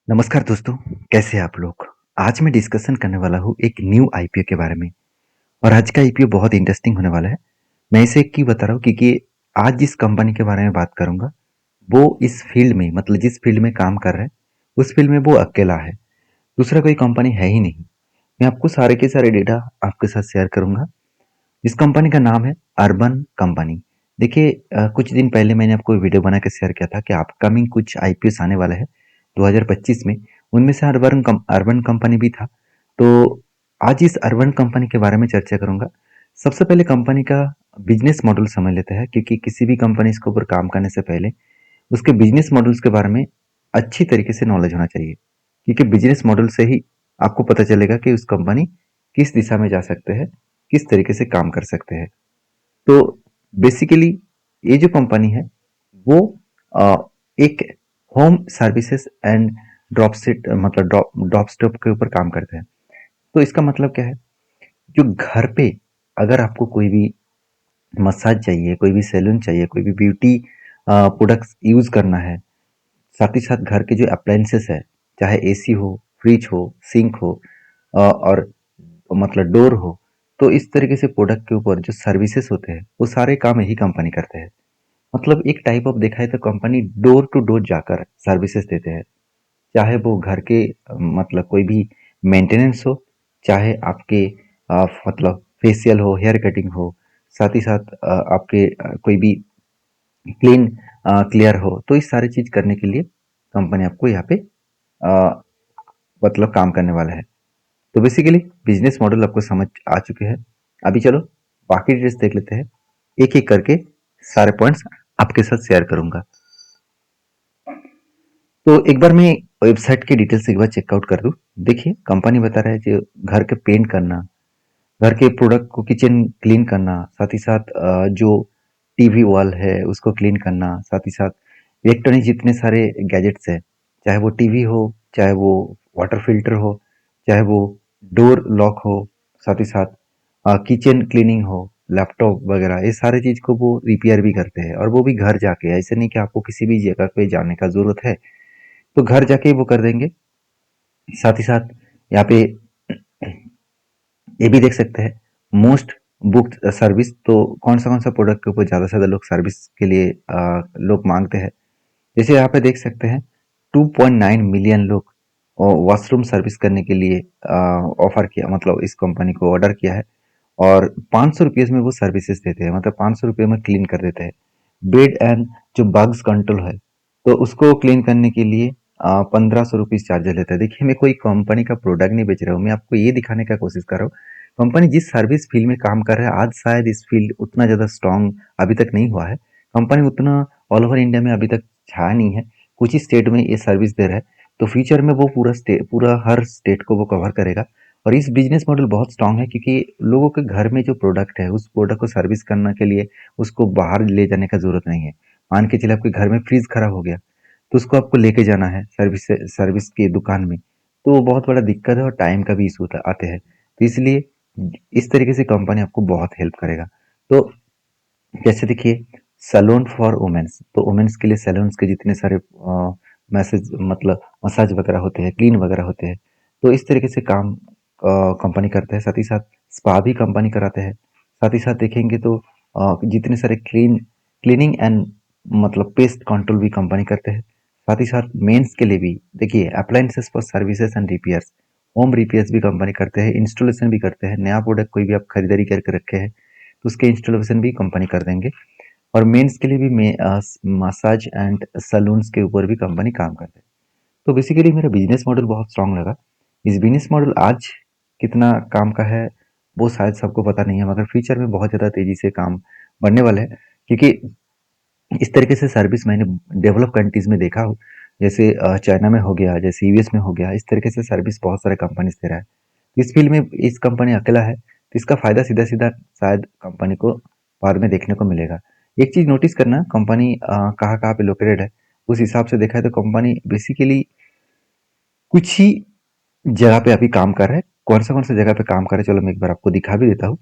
नमस्कार दोस्तों, कैसे हैं आप लोग? आज मैं डिस्कशन करने वाला हूँ एक न्यू आईपीओ के बारे में और आज का आईपीओ बहुत इंटरेस्टिंग होने वाला है। मैं इसे क्यों बता रहा हूँ क्योंकि आज जिस कंपनी के बारे में बात करूँगा, वो इस फील्ड में मतलब जिस फील्ड में काम कर रहा है, उस फील्ड में वो अकेला है। दूसरा कोई कंपनी है ही नहीं। मैं आपको सारे के सारे डेटा आपके साथ शेयर करूँगा। इस कंपनी का नाम है अर्बन कंपनी। देखिए कुछ दिन पहले मैंने आपको वीडियो बना के शेयर किया था कि अपकमिंग कुछ आईपीओस आने वाला है 2025 में। उनमें से अर्बन कंपनी भी था। तो आज इस अर्बन कंपनी के बारे में चर्चा करूंगा। सबसे पहले कंपनी का बिजनेस मॉडल समझ लेते हैं क्योंकि किसी भी कंपनी के ऊपर काम करने से पहले उसके बिजनेस मॉडल्स के बारे में अच्छी तरीके से नॉलेज होना चाहिए, क्योंकि बिजनेस मॉडल से ही आपको पता चलेगा कि उस कंपनी किस दिशा में जा सकते हैं, किस तरीके से काम कर सकते हैं। तो बेसिकली ये जो कंपनी है वो अ, एक home services and drop set मतलब ड्रॉप स्टॉप के ऊपर काम करते हैं। तो इसका मतलब क्या है, जो घर पे अगर आपको कोई भी मसाज चाहिए, कोई भी सैलून चाहिए, कोई भी ब्यूटी प्रोडक्ट्स यूज करना है, साथ ही साथ घर के जो अप्लायंसेस है, चाहे एसी हो, फ्रिज हो, सिंक हो और मतलब डोर हो, तो इस तरीके से प्रोडक्ट के ऊपर जो सर्विसेज होते हैं वो सारे काम यही कंपनी करते हैं। मतलब एक टाइप ऑफ देखा है तो कंपनी डोर टू डोर जाकर सर्विसेज देते हैं, चाहे वो घर के मतलब कोई भी मेंटेनेंस हो, चाहे आपके मतलब फेशियल हो, हेयर कटिंग हो, साथ ही साथ आपके कोई भी क्लीन क्लियर हो, तो इस सारी चीज करने के लिए कंपनी आपको यहाँ पे अ, मतलब काम करने वाला है। तो बेसिकली बिजनेस मॉडल आपको समझ आ चुके हैं। अभी चलो बाकी डिटेल्स देख लेते हैं। एक एक करके सारे पॉइंट्स आपके साथ शेयर करूंगा। तो एक बार मैं वेबसाइट की डिटेल्स एक बार चेकआउट कर दूं। देखिए कंपनी बता रहा है कि घर के पेंट करना, घर के प्रोडक्ट को किचन क्लीन करना, साथ ही साथ जो टीवी वॉल है उसको क्लीन करना, साथ ही साथ इलेक्ट्रॉनिक जितने सारे गैजेट्स है, चाहे वो टीवी हो, चाहे वो वाटर फिल्टर हो, चाहे वो डोर लॉक हो, साथ ही साथ किचन क्लीनिंग हो, लैपटॉप वगैरह, ये सारे चीज को वो रिपेयर भी करते हैं और वो भी घर जाके। ऐसे नहीं कि आपको किसी भी जगह पे जाने का जरूरत है, तो घर जाके वो कर देंगे। साथ ही साथ यहाँ पे ये भी देख सकते हैं मोस्ट बुक्ड सर्विस। तो कौन सा प्रोडक्ट के ऊपर ज़्यादा से ज़्यादा लोग सर्विस के लिए लोग मांगते हैं। जैसे यहाँ पे देख सकते हैं 2.9 मिलियन लोग वॉशरूम सर्विस करने के लिए ऑफर किया, मतलब इस कंपनी को ऑर्डर किया है। और 500 रुपये में वो सर्विसेज देते हैं, मतलब 500 रुपये में क्लीन कर देते हैं। बेड एंड जो बग्स कंट्रोल है, तो उसको क्लीन करने के लिए 1500 रुपीज चार्जेस लेता है। देखिए मैं कोई कंपनी का प्रोडक्ट नहीं बेच रहा हूँ, मैं आपको ये दिखाने का कोशिश कर रहा हूँ कंपनी जिस सर्विस फील्ड में काम कर रहा है। आज शायद इस फील्ड उतना ज़्यादा स्ट्रांग अभी तक नहीं हुआ है। कंपनी उतना ऑल ओवर इंडिया में अभी तक छाया नहीं है, कुछ ही स्टेट में ये सर्विस दे रहा है। तो फ्यूचर में वो पूरा हर स्टेट को वो कवर करेगा। और इस बिजनेस मॉडल बहुत स्ट्रांग है क्योंकि लोगों के घर में जो प्रोडक्ट है उस प्रोडक्ट को सर्विस करने के लिए उसको बाहर ले जाने का जरूरत नहीं है। मान के चलिए आपके घर में फ्रिज खराब हो गया, तो उसको आपको लेके जाना है सर्विस की दुकान में, तो वो बहुत बड़ा दिक्कत है और टाइम का भी इशू आते हैं। तो इसलिए इस तरीके से कंपनी आपको बहुत हेल्प करेगा। तो जैसे देखिए सैलून फॉर वुमेन्स, तो वुमेन्स के लिए सैलून्स के जितने सारे मैसेज मतलब मसाज वगैरह होते हैं, क्लीन वगैरह होते हैं, तो इस तरीके से काम कंपनी करता है। साथ ही साथ स्पा भी कंपनी कराते हैं। साथ ही साथ देखेंगे तो जितने सारे क्लीनिंग एंड मतलब पेस्ट कंट्रोल भी कंपनी करते हैं। साथ ही साथ मेंस के लिए भी देखिए appliances for services and repairs, home repairs भी कंपनी करते हैं, इंस्टॉलेशन भी करते हैं। नया प्रोडक्ट कोई भी आप खरीदारी करके रखे हैं तो उसके इंस्टॉलेशन भी कंपनी कर देंगे। और मेंस के लिए भी मसाज एंड सैलून्स के ऊपर भी कंपनी काम करते हैं। तो बेसिकली मेरा बिजनेस मॉडल बहुत स्ट्रांग लगा। इस बिजनेस मॉडल आज कितना काम का है वो शायद सबको पता नहीं है, मगर फ्यूचर में बहुत ज़्यादा तेजी से काम बढ़ने वाला है, क्योंकि इस तरीके से सर्विस मैंने डेवलप कंट्रीज में देखा हो। जैसे चाइना में हो गया, जैसे यूएस में हो गया, इस तरीके से सर्विस बहुत सारे कंपनीज दे रहा है। इस फील्ड में इस कंपनी अकेला है, तो इसका फायदा सीधा सीधा शायद कंपनी को बाद में देखने को मिलेगा। एक चीज नोटिस करना, कंपनी कहाँ कहाँ पे लोकेटेड है, उस हिसाब से देखा है तो कंपनी बेसिकली कुछ ही जगह पे अभी काम कर रहा है। कौन सा जगह पे काम कर रहा है चलो मैं एक बार आपको दिखा भी देता हूँ।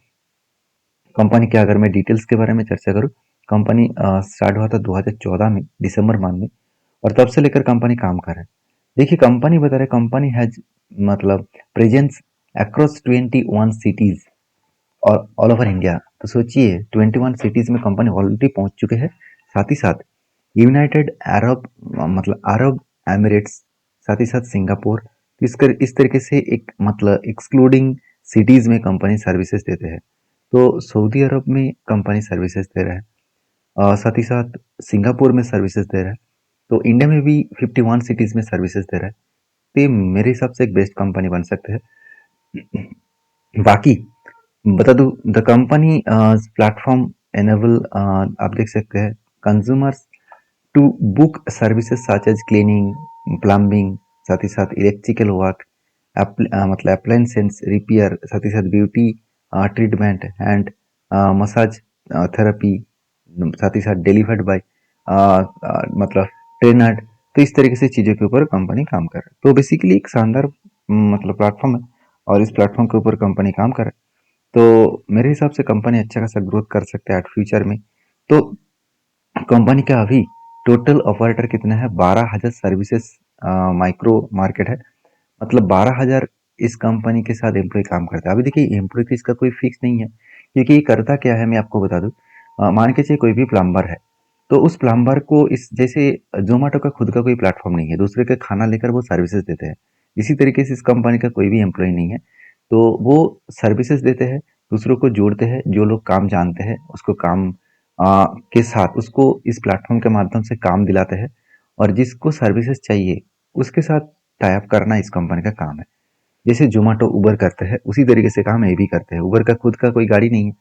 कंपनी के अगर मैं डिटेल्स के बारे में चर्चा करूँ, कंपनी स्टार्ट हुआ था 2014 में दिसंबर मंथ में, और तब से लेकर कंपनी काम कर रहा है। देखिए कंपनी बता रहे कंपनी हैज मतलब प्रेजेंस अक्रॉस 21 सिटीज और ऑल ओवर इंडिया। तो सोचिए 21 सिटीज में कंपनी ऑलरेडी पहुंच चुके हैं। साथ ही साथ यूनाइटेड अरब मतलब अरब एमिरेट्स, साथ ही साथ सिंगापुर, इस तरीके से एक मतलब एक्सक्लूडिंग सिटीज में कंपनी सर्विसेज देते हैं। तो सऊदी अरब में कंपनी सर्विसेज दे रहा है, साथ ही साथ सिंगापुर में सर्विसेज दे रहा है। तो इंडिया में भी 51 सिटीज में सर्विसेज दे रहा है। तो ये मेरे हिसाब से एक बेस्ट कंपनी बन सकते हैं। बाकी बता दूं द कंपनी प्लेटफॉर्म एनेबल, आप देख सकते हैं consumers to book services such as cleaning, plumbing, साथ ही साथ इलेक्ट्रिकल वर्क, मतलब अप्लायंसेस रिपेयर, साथ ही साथ beauty treatment and massage therapy, साथ ही साथ डिलीवर्ड बाय मतलब ट्रेनर। तो इस तरीके से चीज़ों के ऊपर कंपनी काम कर रहा है। तो बेसिकली एक शानदार मतलब प्लेटफॉर्म है और इस प्लेटफॉर्म के ऊपर कंपनी काम कर रहा है। तो मेरे हिसाब से कंपनी अच्छा खासा ग्रोथ कर सकता है फ्यूचर में। तो कंपनी का अभी टोटल ऑपरेटर कितना है? 12,000 सर्विसेज माइक्रो मार्केट है। मतलब 12,000 इस कंपनी के साथ एम्प्लॉय काम करता है। अभी देखिए एम्प्लॉय की इसका कोई फिक्स नहीं है, क्योंकि ये करता क्या है मैं आपको बता दूं। मान के चलिए कोई भी प्लम्बर है, तो उस प्लम्बर को इस जैसे जोमेटो का खुद का कोई प्लेटफॉर्म नहीं है, दूसरे का खाना लेकर वो सर्विसेज देते हैं। इसी तरीके से इस कंपनी का कोई भी एम्प्लॉय नहीं है, तो वो सर्विसेज देते हैं, दूसरों को जोड़ते हैं, जो लोग काम जानते हैं उसको काम के साथ उसको इस प्लेटफॉर्म के माध्यम से काम दिलाते हैं, और जिसको सर्विसेज चाहिए उसके साथ टाई अप करना इस कंपनी का काम है। जैसे जोमेटो उबर करते हैं उसी तरीके से काम ये भी करते हैं। उबर का खुद का कोई गाड़ी नहीं है,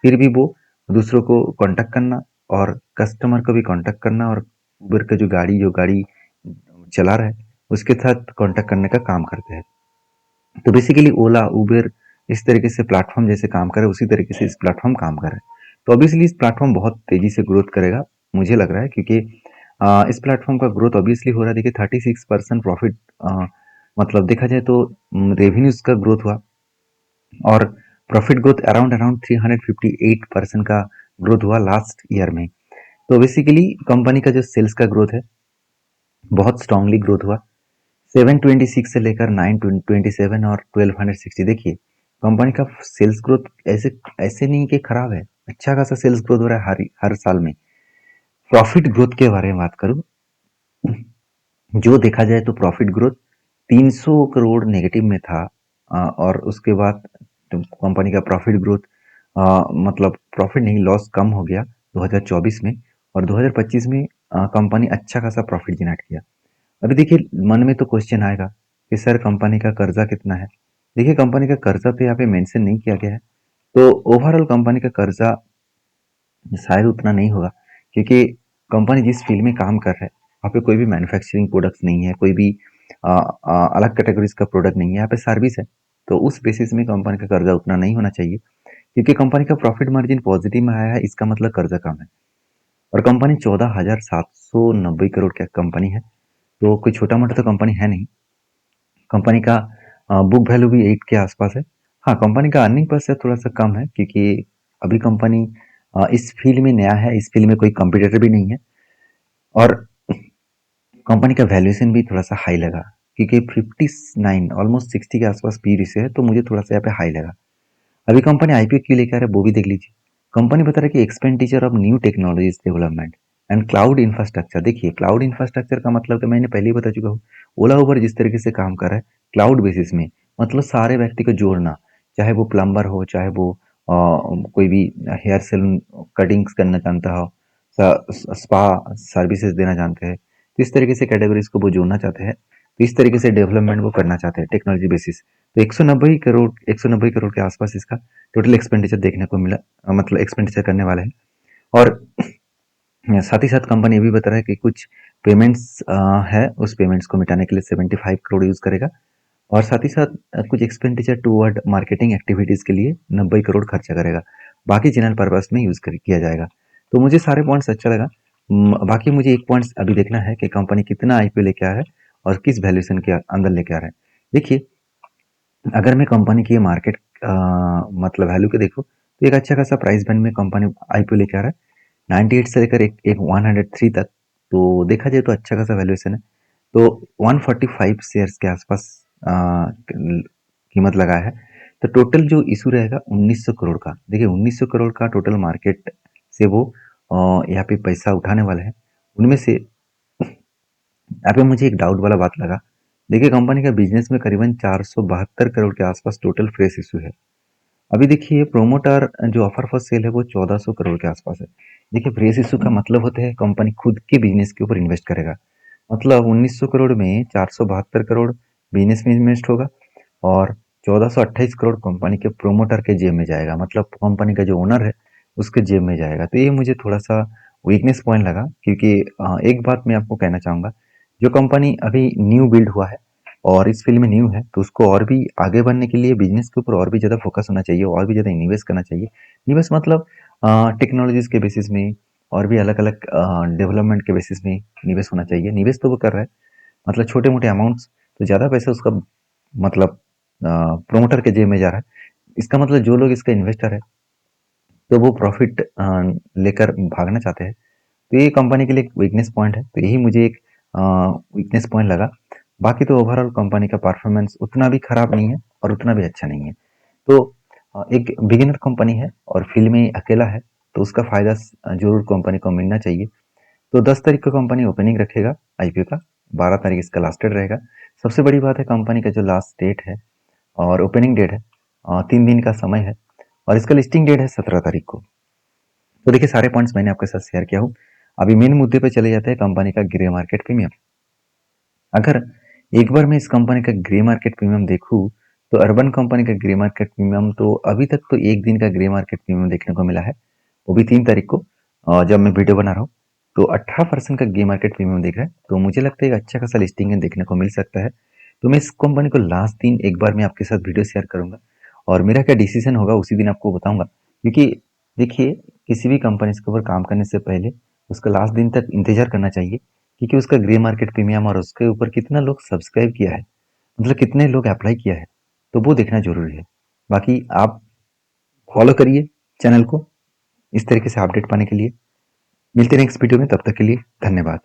फिर भी वो दूसरों को कांटेक्ट करना और कस्टमर को भी कांटेक्ट करना, और उबर का जो गाड़ी चला रहा है उसके साथ कांटेक्ट करने का काम करते हैं। तो बेसिकली ओला उबर इस तरीके से प्लेटफॉर्म जैसे काम करे उसी तरीके से इस प्लेटफॉर्म काम कर रहा है। तो ऑब्वियसली इस प्लेटफॉर्म बहुत तेजी से ग्रोथ करेगा, मुझे लग रहा है, क्योंकि इस प्लेटफॉर्म का ग्रोथ ऑब्वियसली हो रहा है। देखिए 36% प्रॉफिट, मतलब देखा जाए तो रेवेन्यूज का ग्रोथ हुआ, और प्रॉफिट ग्रोथ अराउंड अराउंड 358% का ग्रोथ हुआ लास्ट ईयर में। तो बेसिकली कंपनी का जो सेल्स का ग्रोथ है बहुत स्ट्रांगली ग्रोथ हुआ, 726 से लेकर 927 और 1260। देखिए कंपनी का सेल्स ग्रोथ ऐसे ऐसे नहीं कि खराब है, अच्छा खासा सेल्स ग्रोथ हो रहा है हर साल में। प्रॉफिट ग्रोथ के बारे में बात करूं, जो देखा जाए तो प्रॉफिट ग्रोथ 300 करोड़ नेगेटिव में था, और उसके बाद कंपनी का प्रॉफिट ग्रोथ मतलब प्रॉफिट नहीं लॉस कम हो गया 2024 में, और 2025 में कंपनी अच्छा खासा प्रॉफिट जनरेट किया। अभी देखिए मन में तो क्वेश्चन आएगा कि सर कंपनी का कर्जा कितना है? देखिए कंपनी का कर्जा तो यहाँ पे मेंशन नहीं किया गया है, तो ओवरऑल कंपनी का कर्जा शायद उतना नहीं होगा, क्योंकि कंपनी जिस फील्ड में काम कर रहा है वहाँ पे कोई भी मैन्युफैक्चरिंग प्रोडक्ट्स नहीं है, कोई भी अलग कैटेगरीज का प्रोडक्ट नहीं है, यहाँ पे सर्विस है। तो उस बेसिस में कंपनी का कर्जा उतना नहीं होना चाहिए, क्योंकि कंपनी का प्रॉफिट मार्जिन पॉजिटिव में आया है, इसका मतलब कर्जा कम है। और कंपनी 14,790 करोड़ की कंपनी है, तो कोई छोटा मोटा तो कंपनी है नहीं। कंपनी का बुक वैल्यू भी 8 के आसपास है। हाँ कंपनी का अर्निंग पर से थोड़ा सा कम है, क्योंकि अभी कंपनी इस फील्ड में नया है, इस फील्ड में कोई कंपटीटर भी नहीं है, और कंपनी का वैल्यूएशन भी थोड़ा सा हाई लगा, क्योंकि 59 ऑलमोस्ट 60 के आसपास पी से है, तो मुझे थोड़ा सा यहाँ पे हाई लगा। अभी कंपनी आईपीओ क्यों लेकर आ रहा है वो भी देख लीजिए। कंपनी बता रहा है कि expenditure of new technologies development and cloud infrastructure. देखिए क्लाउड इंफ्रास्ट्रक्चर का मतलब तो मैंने पहले ही बता चुका हूँ। ओला उबर जिस तरीके से काम कर रहा है क्लाउड बेसिस में, मतलब सारे व्यक्ति को जोड़ना, चाहे वो प्लम्बर हो, चाहे वो कोई भी हेयर सैलून कटिंग्स करना जानता हो, स्पा सर्विसेज देना जानते हैं, तो इस तरीके से कैटेगरीज को वो जोड़ना चाहते हैं। तो इस तरीके से डेवलपमेंट वो करना चाहते हैं टेक्नोलॉजी बेसिस। तो 190 करोड़ के आसपास इसका टोटल एक्सपेंडिचर देखने को मिला, मतलब एक्सपेंडिचर करने वाला है। और साथ ही साथ कंपनी ये भी बता रहा है कि कुछ पेमेंट्स है, उस पेमेंट्स को मिटाने के लिए 75 करोड़ यूज करेगा, और साथ ही साथ कुछ एक्सपेंडिचर टूवर्ड मार्केटिंग एक्टिविटीज के लिए 90 करोड़ खर्चा करेगा। बाकी जनरल पर्पस में यूज किया जाएगा। तो मुझे सारे पॉइंट्स अच्छा लगा। बाकी मुझे एक पॉइंट्स अभी देखना है कि कंपनी कितना आईपीओ लेके आ रहा है और किस वैल्यूएशन के अंदर लेके आ रहा है। देखिए अगर मैं कंपनी की मार्केट मतलब वैल्यू के देखो तो एक अच्छा खासा प्राइस बैंड में कंपनी आईपीओ लेके आ रहा है, 98 से लेकर एक 103 तक। तो देखा जाए तो अच्छा खासा वैल्यूएशन है। तो 145 शेयर्स के आसपास कीमत लगा है। तो टोटल जो इशू रहेगा 1900 करोड़ का। देखिए 1900 करोड़ का टोटल मार्केट से वो यहाँ पे पैसा उठाने वाला है। उनमें से यहाँ पे मुझे एक डाउट वाला बात लगा। देखिए कंपनी का बिजनेस में करीबन 472 करोड़ के आसपास टोटल फ्रेश इशू है। अभी देखिए प्रोमोटर जो ऑफर फॉर सेल है वो 1400 करोड़ के आसपास है। देखिए फ्रेश इशू का मतलब होता है कंपनी खुद के बिजनेस के ऊपर इन्वेस्ट करेगा। मतलब 1900 करोड़ में 472 करोड़ बिजनेस में इन्वेस्ट होगा और 1428 करोड़ कंपनी के प्रोमोटर के जेब में जाएगा। मतलब कंपनी का जो ओनर है उसके जेब में जाएगा। तो ये मुझे थोड़ा सा वीकनेस पॉइंट लगा, क्योंकि एक बात मैं आपको कहना चाहूँगा, जो कंपनी अभी न्यू बिल्ड हुआ है और इस फील्ड में न्यू है, तो उसको और भी आगे बढ़ने के लिए बिजनेस के ऊपर और भी ज़्यादा फोकस होना चाहिए, और भी ज़्यादा इन्वेस्ट करना चाहिए। इन्वेस्ट मतलब टेक्नोलॉजीज के बेसिस में और भी अलग अलग डेवलपमेंट के बेसिस में निवेश होना चाहिए। निवेश तो वो कर रहा है, मतलब छोटे मोटे अमाउंट्स, तो ज़्यादा पैसा उसका मतलब प्रोमोटर के जेब में जा रहा है। इसका मतलब जो लोग इसका इन्वेस्टर है तो वो प्रॉफिट लेकर भागना चाहते हैं। तो ये कंपनी के लिए एक वीकनेस पॉइंट है। तो यही मुझे एक वीकनेस पॉइंट लगा। बाकी तो ओवरऑल कंपनी का परफॉर्मेंस उतना भी खराब नहीं है और उतना भी अच्छा नहीं है। तो एक बिगिनर कंपनी है और फील्ड में अकेला है, तो उसका फायदा जरूर कंपनी को मिलना चाहिए। तो 10 तारीख को कंपनी ओपनिंग रखेगा आईपीओ का, 12 तारीख इसका लास्ट डेट रहेगा। सबसे बड़ी बात है कंपनी का जो लास्ट डेट है और ओपनिंग डेट है, 3 दिन का समय है और इसका लिस्टिंग डेट है 17 तारीख को। तो देखिए सारे पॉइंट्स मैंने आपके साथ शेयर किया हूँ। अभी मेन मुद्दे पे चले जाते हैं, कंपनी का ग्रे मार्केट प्रीमियम। अगर एक बार मैं इस कंपनी का ग्रे मार्केट प्रीमियम देखूं, तो अर्बन कंपनी का ग्रे मार्केट प्रीमियम तो अभी तक तो एक दिन का ग्रे मार्केट प्रीमियम देखने को मिला है, वो भी 3 तारीख को, जब मैं वीडियो बना रहा हूँ। तो 18% का ग्रे मार्केट प्रीमियम दिख रहा है, तो मुझे लगता है एक अच्छा खासा लिस्टिंग देखने को मिल सकता है। तो मैं इस कंपनी को लास्ट दिन एक बार मैं आपके साथ वीडियो शेयर करूंगा और मेरा क्या डिसीजन होगा उसी दिन आपको बताऊंगा। क्योंकि देखिए किसी भी कंपनी के ऊपर काम करने से पहले उसका लास्ट दिन तक इंतजार करना चाहिए, क्योंकि उसका ग्रे मार्केट प्रीमियम और उसके ऊपर कितना लोग सब्सक्राइब किया है, मतलब कितने लोग अप्लाई किया है, तो वो देखना जरूरी है। बाकी आप फॉलो करिए चैनल को इस तरीके से अपडेट पाने के लिए। मिलते हैं नेक्स्ट वीडियो में, तब तक के लिए धन्यवाद।